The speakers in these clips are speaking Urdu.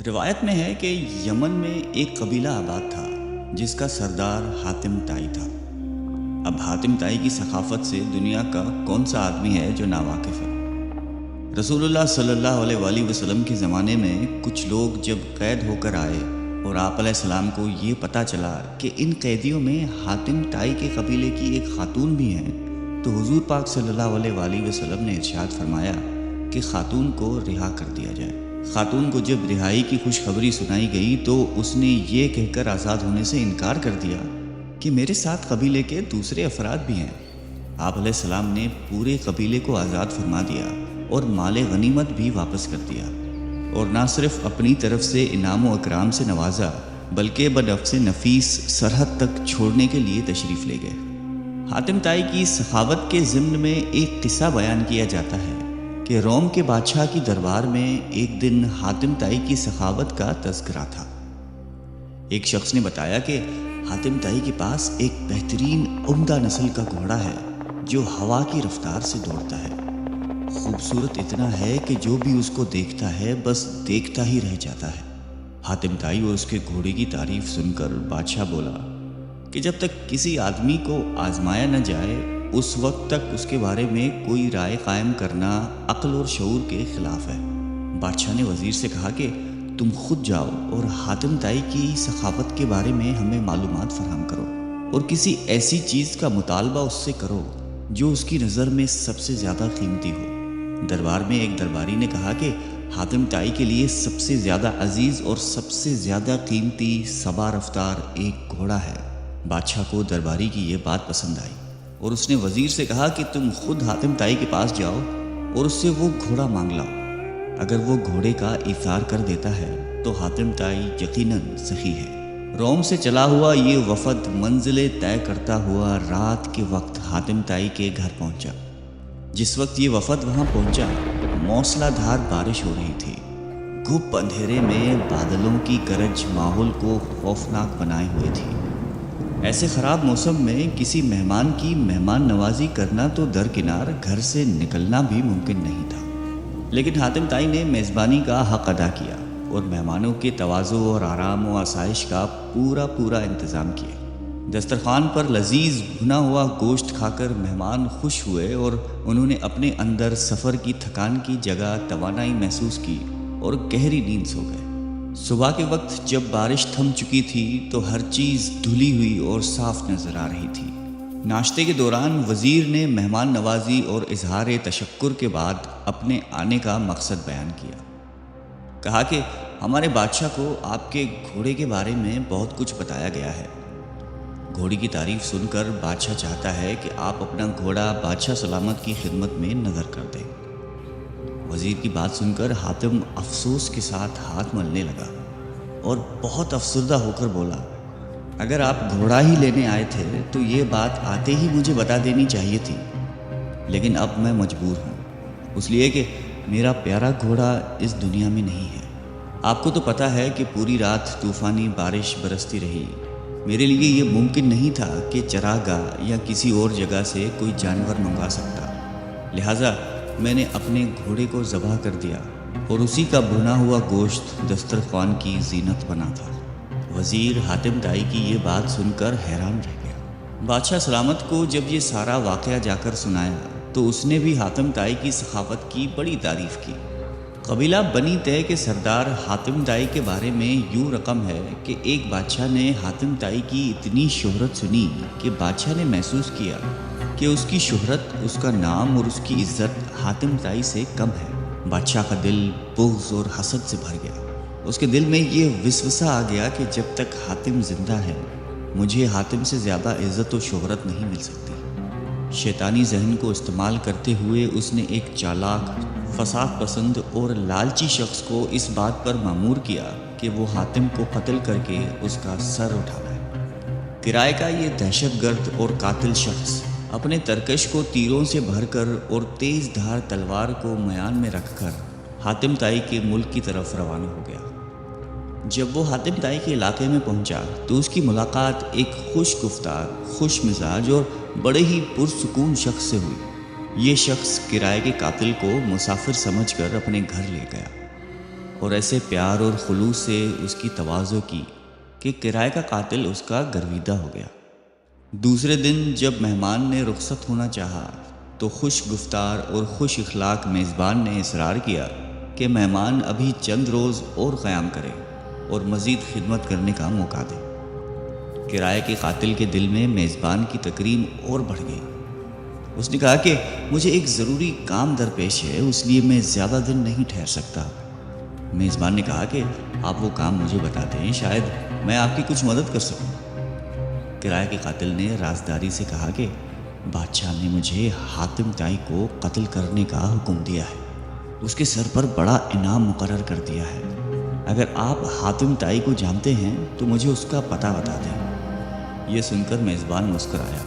روایت میں ہے کہ یمن میں ایک قبیلہ آباد تھا جس کا سردار حاتم طائی تھا۔ اب حاتم طائی کی ثقافت سے دنیا کا کون سا آدمی ہے جو ناواقف ہے؟ رسول اللہ صلی اللہ علیہ وآلہ وسلم کے زمانے میں کچھ لوگ جب قید ہو کر آئے اور آپ علیہ السلام کو یہ پتہ چلا کہ ان قیدیوں میں حاتم طائی کے قبیلے کی ایک خاتون بھی ہیں، تو حضور پاک صلی اللہ علیہ وآلہ وسلم نے ارشاد فرمایا کہ خاتون کو رہا کر دیا جائے۔ خاتون کو جب رہائی کی خوشخبری سنائی گئی تو اس نے یہ کہہ کر آزاد ہونے سے انکار کر دیا کہ میرے ساتھ قبیلے کے دوسرے افراد بھی ہیں۔ آپ علیہ السلام نے پورے قبیلے کو آزاد فرما دیا اور مال غنیمت بھی واپس کر دیا، اور نہ صرف اپنی طرف سے انعام و اکرام سے نوازا بلکہ بنفس نفیس سرحد تک چھوڑنے کے لیے تشریف لے گئے۔ حاتم طائی کی سخاوت کے ضمن میں ایک قصہ بیان کیا جاتا ہے کہ روم کے بادشاہ کی دربار میں ایک دن حاتم طائی کی سخاوت کا تذکرہ تھا۔ ایک شخص نے بتایا کہ حاتم طائی کے پاس ایک بہترین عمدہ نسل کا گھوڑا ہے جو ہوا کی رفتار سے دوڑتا ہے۔ خوبصورت اتنا ہے کہ جو بھی اس کو دیکھتا ہے بس دیکھتا ہی رہ جاتا ہے۔ حاتم طائی اور اس کے گھوڑے کی تعریف سن کر بادشاہ بولا کہ جب تک کسی آدمی کو آزمایا نہ جائے اس وقت تک اس کے بارے میں کوئی رائے قائم کرنا عقل اور شعور کے خلاف ہے۔ بادشاہ نے وزیر سے کہا کہ تم خود جاؤ اور حاتم طائی کی سخاوت کے بارے میں ہمیں معلومات فراہم کرو اور کسی ایسی چیز کا مطالبہ اس سے کرو جو اس کی نظر میں سب سے زیادہ قیمتی ہو۔ دربار میں ایک درباری نے کہا کہ حاتم طائی کے لیے سب سے زیادہ عزیز اور سب سے زیادہ قیمتی سبا رفتار ایک گھوڑا ہے۔ بادشاہ کو درباری کی یہ بات پسند آئی اور اس نے وزیر سے کہا کہ تم خود حاتم طائی کے پاس جاؤ اور اس سے وہ گھوڑا مانگ لاؤ۔ اگر وہ گھوڑے کا ایثار کر دیتا ہے تو حاتم طائی یقیناً سخی ہے۔ روم سے چلا ہوا یہ وفد منزلیں طے کرتا ہوا رات کے وقت حاتم طائی کے گھر پہنچا۔ جس وقت یہ وفد وہاں پہنچا موسلا دھار بارش ہو رہی تھی۔ گھپ اندھیرے میں بادلوں کی گرج ماحول کو خوفناک بنائے ہوئے تھی۔ ایسے خراب موسم میں کسی مہمان کی مہمان نوازی کرنا تو درکنار گھر سے نکلنا بھی ممکن نہیں تھا، لیکن حاتم طائی نے میزبانی کا حق ادا کیا اور مہمانوں کے تواضع اور آرام و آسائش کا پورا انتظام کیا۔ دسترخوان پر لذیذ بھنا ہوا گوشت کھا کر مہمان خوش ہوئے اور انہوں نے اپنے اندر سفر کی تھکان کی جگہ توانائی محسوس کی اور گہری نیند سو گئے۔ صبح کے وقت جب بارش تھم چکی تھی تو ہر چیز دھلی ہوئی اور صاف نظر آ رہی تھی۔ ناشتے کے دوران وزیر نے مہمان نوازی اور اظہار تشکر کے بعد اپنے آنے کا مقصد بیان کیا۔ کہا کہ ہمارے بادشاہ کو آپ کے گھوڑے کے بارے میں بہت کچھ بتایا گیا ہے۔ گھوڑی کی تعریف سن کر بادشاہ چاہتا ہے کہ آپ اپنا گھوڑا بادشاہ سلامت کی خدمت میں نظر کر دیں۔ وزیر کی بات سن کر حاتم افسوس کے ساتھ ہاتھ ملنے لگا اور بہت افسردہ ہو کر بولا، اگر آپ گھوڑا ہی لینے آئے تھے تو یہ بات آتے ہی مجھے بتا دینی چاہیے تھی، لیکن اب میں مجبور ہوں، اس لیے کہ میرا پیارا گھوڑا اس دنیا میں نہیں ہے۔ آپ کو تو پتہ ہے کہ پوری رات طوفانی بارش برستی رہی۔ میرے لیے یہ ممکن نہیں تھا کہ چراگاہ یا کسی اور جگہ سے کوئی جانور منگوا سکتا، لہٰذا میں نے اپنے گھوڑے کو ذبح کر دیا اور اسی کا بھنا ہوا گوشت دسترخوان کی زینت بنا تھا۔ وزیر حاتم طائی کی یہ بات سن کر حیران رہ گیا۔ بادشاہ سلامت کو جب یہ سارا واقعہ جا کر سنایا تو اس نے بھی حاتم طائی کی سخاوت کی بڑی تعریف کی۔ قبیلہ بنی طے کے سردار حاتم طائی کے بارے میں یوں رقم ہے کہ ایک بادشاہ نے حاتم طائی کی اتنی شہرت سنی کہ بادشاہ نے محسوس کیا کہ اس کی شہرت، اس کا نام اور اس کی عزت حاتم طائی سے کم ہے۔ بادشاہ کا دل بغض اور حسد سے بھر گیا۔ اس کے دل میں یہ وسوسہ آ گیا کہ جب تک حاتم زندہ ہے مجھے حاتم سے زیادہ عزت و شہرت نہیں مل سکتی۔ شیطانی ذہن کو استعمال کرتے ہوئے اس نے ایک چالاک، فساد پسند اور لالچی شخص کو اس بات پر مأمور کیا کہ وہ حاتم کو قتل کر کے اس کا سر اٹھائے۔ کرائے کا یہ دہشت گرد اور قاتل شخص اپنے ترکش کو تیروں سے بھر کر اور تیز دھار تلوار کو میان میں رکھ کر حاتم طائی کے ملک کی طرف روانہ ہو گیا۔ جب وہ حاتم طائی کے علاقے میں پہنچا تو اس کی ملاقات ایک خوش گفتار، خوش مزاج اور بڑے ہی پرسکون شخص سے ہوئی۔ یہ شخص کرائے کے قاتل کو مسافر سمجھ کر اپنے گھر لے گیا اور ایسے پیار اور خلوص سے اس کی تواضع کی کہ کرائے کا قاتل اس کا گرویدہ ہو گیا۔ دوسرے دن جب مہمان نے رخصت ہونا چاہا تو خوش گفتار اور خوش اخلاق میزبان نے اصرار کیا کہ مہمان ابھی چند روز اور قیام کرے اور مزید خدمت کرنے کا موقع دے۔ کرائے کے قاتل کے دل میں میزبان کی تکریم اور بڑھ گئی۔ اس نے کہا کہ مجھے ایک ضروری کام درپیش ہے، اس لیے میں زیادہ دن نہیں ٹھہر سکتا۔ میزبان نے کہا کہ آپ وہ کام مجھے بتا دیں، شاید میں آپ کی کچھ مدد کر سکوں۔ کرائے کے قاتل نے رازداری سے کہا کہ بادشاہ نے مجھے حاتم طائی کو قتل کرنے کا حکم دیا ہے، اس کے سر پر بڑا انعام مقرر کر دیا ہے۔ اگر آپ حاتم طائی کو جانتے ہیں تو مجھے اس کا پتہ بتا دیں۔ یہ سن کر میزبان مسکرایا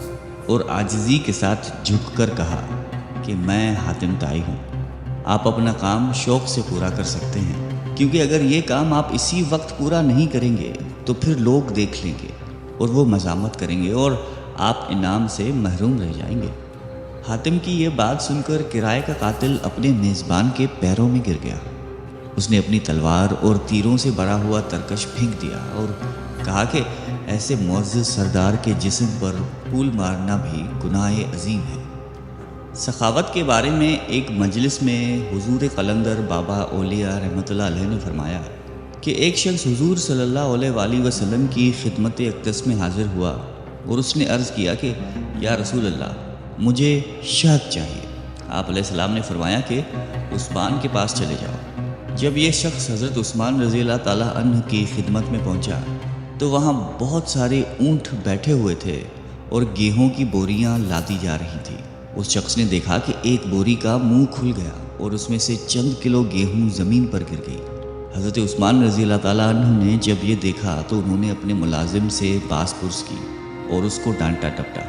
اور عاجزی کے ساتھ جھک کر کہا کہ میں حاتم طائی ہوں، آپ اپنا کام شوق سے پورا کر سکتے ہیں، کیونکہ اگر یہ کام آپ اسی وقت پورا نہیں کریں گے تو پھر لوگ دیکھ لیں گے اور وہ مذمت کریں گے اور آپ انعام سے محروم رہ جائیں گے۔ حاتم کی یہ بات سن کر کرائے کا قاتل اپنے میزبان کے پیروں میں گر گیا۔ اس نے اپنی تلوار اور تیروں سے بھرا ہوا ترکش پھینک دیا اور کہا کہ ایسے معزز سردار کے جسم پر پھول مارنا بھی گناہ عظیم ہے۔ سخاوت کے بارے میں ایک مجلس میں حضور قلندر بابا اولیاء رحمۃ اللہ علیہ نے فرمایا کہ ایک شخص حضور صلی اللہ علیہ وآلہ وسلم کی خدمت اقدس میں حاضر ہوا اور اس نے عرض کیا کہ یا رسول اللہ، مجھے شہد چاہیے۔ آپ علیہ السلام نے فرمایا کہ عثمان کے پاس چلے جاؤ۔ جب یہ شخص حضرت عثمان رضی اللہ تعالیٰ عنہ کی خدمت میں پہنچا تو وہاں بہت سارے اونٹ بیٹھے ہوئے تھے اور گیہوں کی بوریاں لادی جا رہی تھیں۔ اس شخص نے دیکھا کہ ایک بوری کا منہ کھل گیا اور اس میں سے چند کلو گیہوں زمین پر گر گئی۔ حضرت عثمان رضی اللہ تعالیٰ عنہ نے جب یہ دیکھا تو انہوں نے اپنے ملازم سے باس پرس کی اور اس کو ڈانٹا ٹپٹا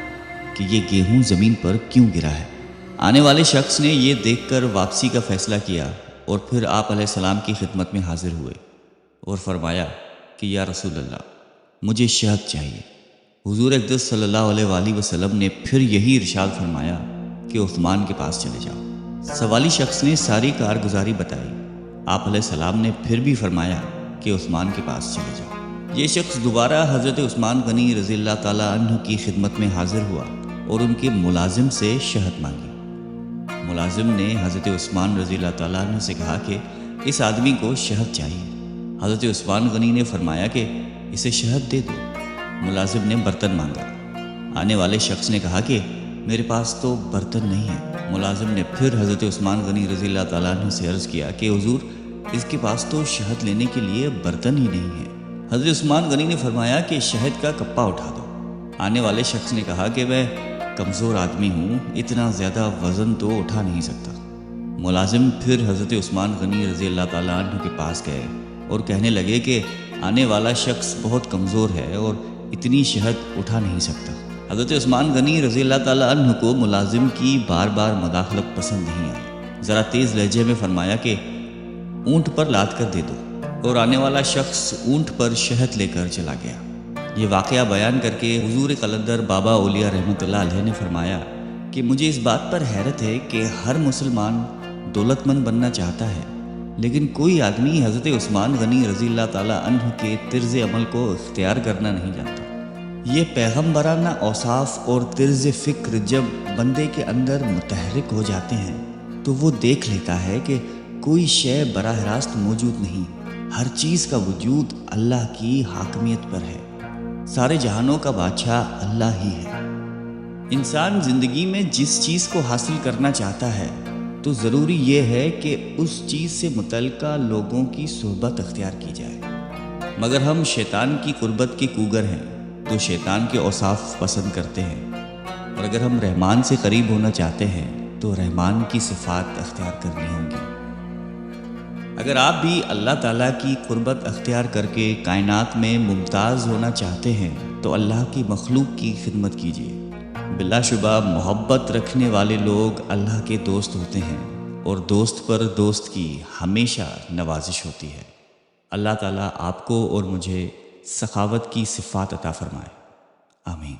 کہ یہ گیہوں زمین پر کیوں گرا ہے۔ آنے والے شخص نے یہ دیکھ کر واپسی کا فیصلہ کیا اور پھر آپ علیہ السلام کی خدمت میں حاضر ہوئے اور فرمایا کہ یا رسول اللہ، مجھے شہد چاہیے۔ حضور اقدس صلی اللہ علیہ وآلہ وسلم نے پھر یہی ارشاد فرمایا کہ عثمان کے پاس چلے جاؤ۔ سوالی شخص نے ساری کارگزاری بتائی۔ آپ علیہ السلام نے پھر بھی فرمایا کہ عثمان کے پاس چلے جاؤ۔ یہ شخص دوبارہ حضرت عثمان غنی رضی اللہ تعالیٰ عنہ کی خدمت میں حاضر ہوا اور ان کے ملازم سے شہد مانگی۔ ملازم نے حضرت عثمان رضی اللہ تعالیٰ عنہ سے کہا کہ اس آدمی کو شہد چاہیے۔ حضرت عثمان غنی نے فرمایا کہ اسے شہد دے دو۔ ملازم نے برتن مانگا۔ آنے والے شخص نے کہا کہ میرے پاس تو برتن نہیں ہے۔ ملازم نے پھر حضرت عثمان غنی رضی اللہ تعالیٰ عنہ سے عرض کیا کہ حضور، اس کے پاس تو شہد لینے کے لیے برتن ہی نہیں ہے۔ حضرت عثمان غنی نے فرمایا کہ شہد کا کپا اٹھا دو۔ آنے والے شخص نے کہا کہ میں کمزور آدمی ہوں، اتنا زیادہ وزن تو اٹھا نہیں سکتا۔ ملازم پھر حضرت عثمان غنی رضی اللہ تعالیٰ عنہ کے پاس گئے اور کہنے لگے کہ آنے والا شخص بہت کمزور ہے اور اتنی شہد اٹھا نہیں سکتا۔ حضرت عثمان غنی رضی اللہ تعالیٰ عنہ کو ملازم کی بار بار مداخلت پسند نہیں آئی۔ ذرا تیز لہجے میں فرمایا کہ اونٹ پر لاد کر دے دو، اور آنے والا شخص اونٹ پر شہد لے کر چلا گیا۔ یہ واقعہ بیان کر کے حضور قلندر بابا اولیاء رحمۃ اللہ علیہ نے فرمایا کہ مجھے اس بات پر حیرت ہے کہ ہر مسلمان دولت مند بننا چاہتا ہے، لیکن کوئی آدمی حضرت عثمان غنی رضی اللہ تعالیٰ عنہ کے طرز عمل کو اختیار کرنا نہیں جانتا۔ یہ پیغمبرانہ اوصاف اور طرز فکر جب بندے کے اندر متحرک ہو جاتے ہیں تو وہ دیکھ لیتا ہے کہ کوئی شے براہ راست موجود نہیں، ہر چیز کا وجود اللہ کی حاکمیت پر ہے، سارے جہانوں کا بادشاہ اللہ ہی ہے۔ انسان زندگی میں جس چیز کو حاصل کرنا چاہتا ہے تو ضروری یہ ہے کہ اس چیز سے متعلقہ لوگوں کی صحبت اختیار کی جائے، مگر ہم شیطان کی قربت کے کوگر ہیں تو شیطان کے اوصاف پسند کرتے ہیں، اور اگر ہم رحمان سے قریب ہونا چاہتے ہیں تو رحمان کی صفات اختیار کرنی ہوں گی۔ اگر آپ بھی اللہ تعالیٰ کی قربت اختیار کر کے کائنات میں ممتاز ہونا چاہتے ہیں تو اللہ کی مخلوق کی خدمت کیجیے۔ بلا شبہ محبت رکھنے والے لوگ اللہ کے دوست ہوتے ہیں، اور دوست پر دوست کی ہمیشہ نوازش ہوتی ہے۔ اللہ تعالیٰ آپ کو اور مجھے سخاوت کی صفات عطا فرمائے، آمین۔